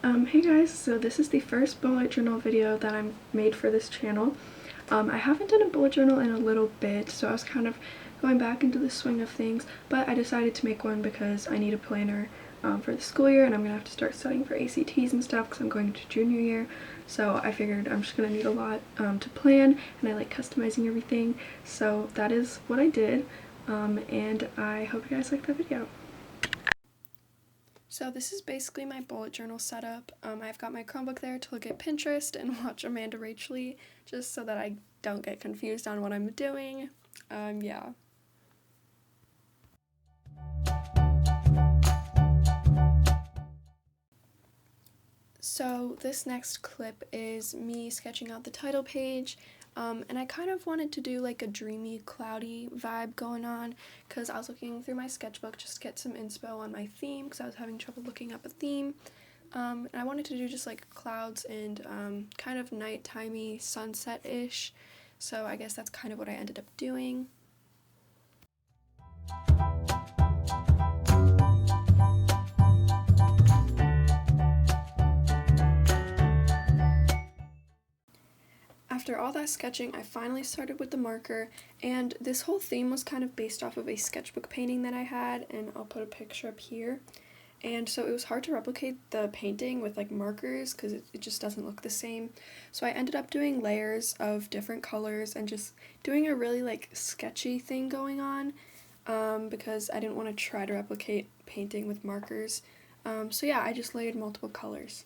Hey guys, so this is the first bullet journal video that I made for this channel. I haven't done a bullet journal in a little bit, so I was kind of going back into the swing of things, but I decided to make one because I need a planner for the school year, and I'm gonna have to start studying for ACTs and stuff because I'm going to junior year. So I figured I'm just gonna need a lot to plan, and I like customizing everything. So that is what I did, and I hope you guys like the video. So this is basically my bullet journal setup. I've got my Chromebook there to look at Pinterest and watch Amanda Rachel, just so that I don't get confused on what I'm doing. Yeah. So this next clip is me sketching out the title page, and I kind of wanted to do like a dreamy, cloudy vibe going on because I was looking through my sketchbook just to get some inspo on my theme because I was having trouble looking up a theme. And I wanted to do just like clouds and kind of nighttime-y, sunset-ish, so I guess that's kind of what I ended up doing. After all that sketching, I finally started with the marker, and this whole theme was kind of based off of a sketchbook painting that I had, and I'll put a picture up here. And so it was hard to replicate the painting with like markers because it just doesn't look the same. So I ended up doing layers of different colors and just doing a really like sketchy thing going on because I didn't want to try to replicate painting with markers. So yeah, I just layered multiple colors.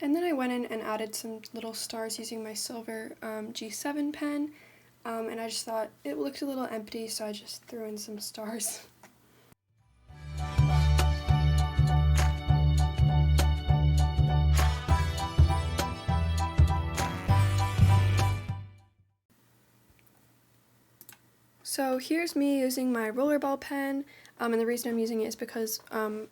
And then I went in and added some little stars using my silver G7 pen, and I just thought it looked a little empty, so I just threw in some stars. So here's me using my rollerball pen, and the reason I'm using it is because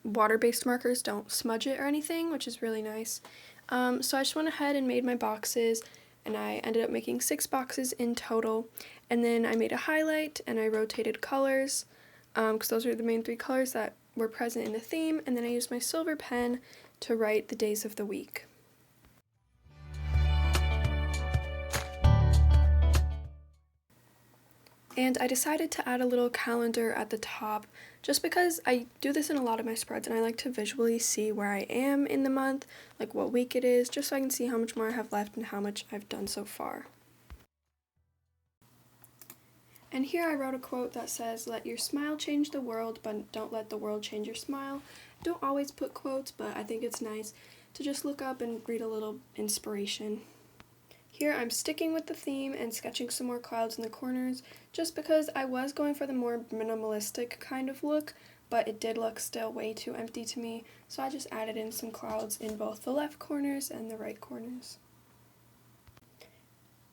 water-based markers don't smudge it or anything, which is really nice. So I just went ahead and made my boxes, and I ended up making 6 boxes in total, and then I made a highlight and I rotated colors, because those are the main 3 colors that were present in the theme, and then I used my silver pen to write the days of the week. And I decided to add a little calendar at the top just because I do this in a lot of my spreads and I like to visually see where I am in the month, like what week it is, just so I can see how much more I have left and how much I've done so far. And here I wrote a quote that says, "Let your smile change the world, but don't let the world change your smile." Don't always put quotes, but I think it's nice to just look up and read a little inspiration. Here I'm sticking with the theme and sketching some more clouds in the corners just because I was going for the more minimalistic kind of look, but it did look still way too empty to me, so I just added in some clouds in both the left corners and the right corners.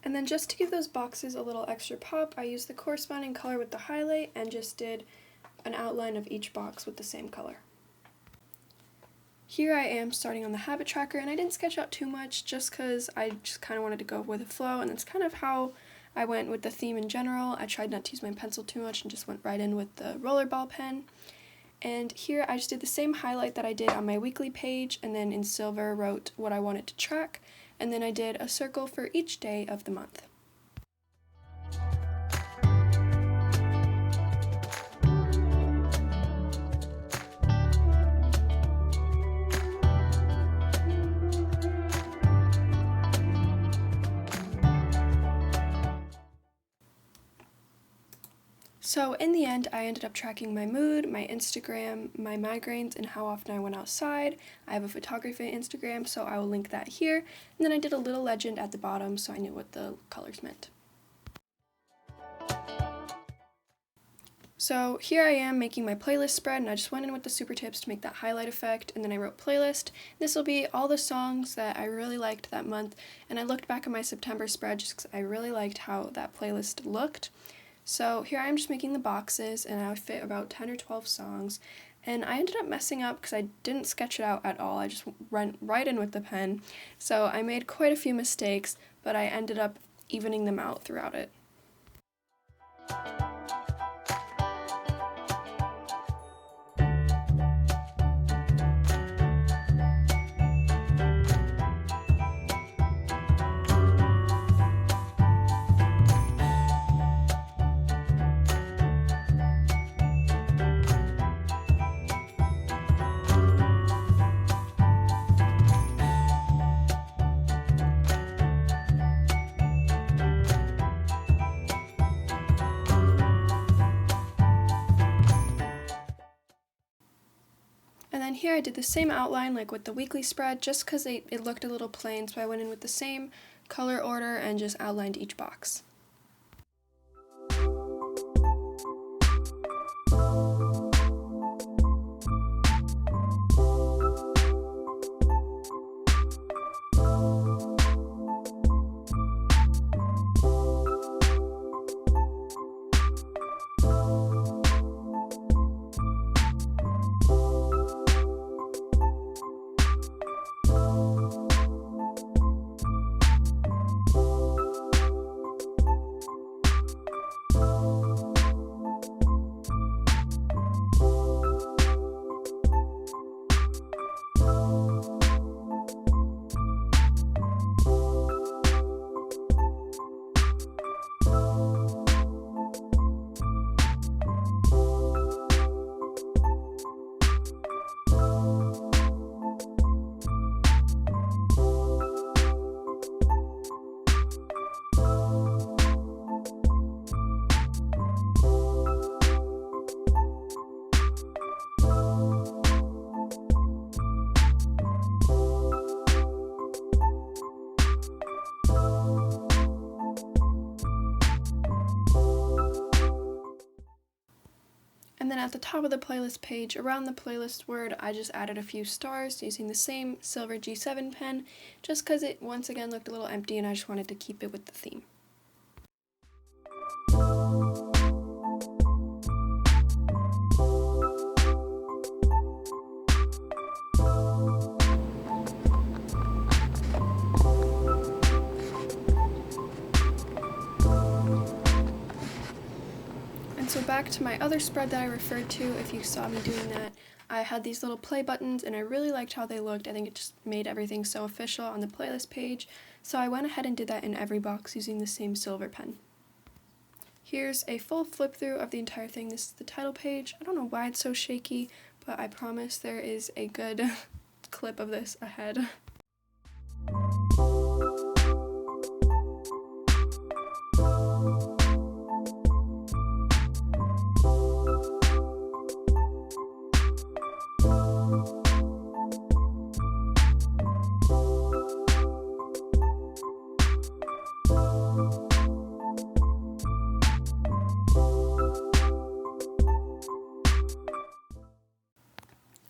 And then just to give those boxes a little extra pop, I used the corresponding color with the highlight and just did an outline of each box with the same color. Here I am starting on the habit tracker, and I didn't sketch out too much just because I just kind of wanted to go with the flow, and that's kind of how I went with the theme in general. I tried not to use my pencil too much and just went right in with the rollerball pen. And here I just did the same highlight that I did on my weekly page, and then in silver wrote what I wanted to track, and then I did a circle for each day of the month. So in the end, I ended up tracking my mood, my Instagram, my migraines, and how often I went outside. I have a photography Instagram, so I will link that here. And then I did a little legend at the bottom so I knew what the colors meant. So here I am making my playlist spread, and I just went in with the super tips to make that highlight effect, and then I wrote playlist. This will be all the songs that I really liked that month, and I looked back at my September spread just because I really liked how that playlist looked. So here I am just making the boxes, and I would fit about 10 or 12 songs, and I ended up messing up because I didn't sketch it out at all. I just went right in with the pen, so I made quite a few mistakes, but I ended up evening them out throughout it. And then here I did the same outline like with the weekly spread just because it looked a little plain, so I went in with the same color order and just outlined each box. And then at the top of the playlist page, around the playlist word, I just added a few stars using the same silver G7 pen, just because it once again looked a little empty and I just wanted to keep it with the theme. So back to my other spread that I referred to, if you saw me doing that, I had these little play buttons and I really liked how they looked. I think it just made everything so official on the playlist page, so I went ahead and did that in every box using the same silver pen. Here's a full flip through of the entire thing. This is the title page. I don't know why it's so shaky, but I promise there is a good clip of this ahead.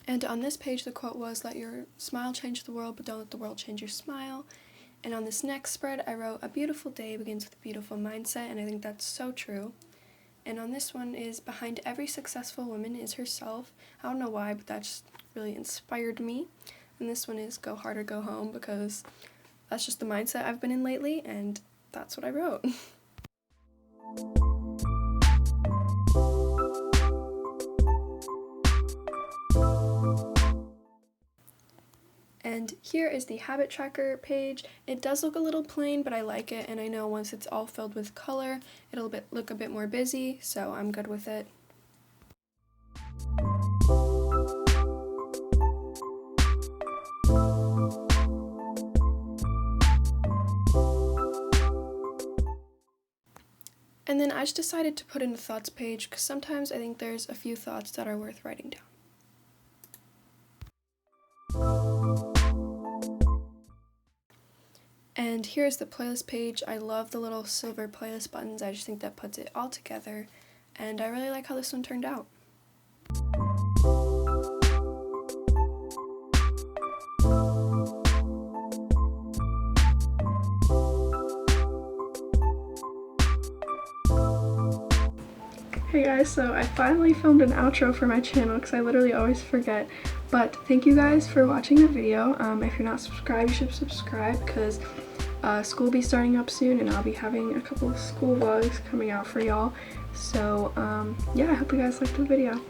And on this page, the quote was, "Let your smile change the world, but don't let the world change your smile." And on this next spread, I wrote, "A beautiful day begins with a beautiful mindset," and I think that's so true. And on this one is, "Behind every successful woman is herself." I don't know why, but that just really inspired me. And this one is, "Go hard or go home," because that's just the mindset I've been in lately, and that's what I wrote. And here is the habit tracker page. It does look a little plain, but I like it, and I know once it's all filled with color, it'll look a bit more busy, so I'm good with it. And then I just decided to put in a thoughts page because sometimes I think there's a few thoughts that are worth writing down. And here's the playlist page. I love the little silver playlist buttons. I just think that puts it all together. And I really like how this one turned out. Hey guys, so I finally filmed an outro for my channel because I literally always forget. But thank you guys for watching the video. If you're not subscribed, you should subscribe because school will be starting up soon and I'll be having a couple of school vlogs coming out for y'all. So yeah, I hope you guys liked the video.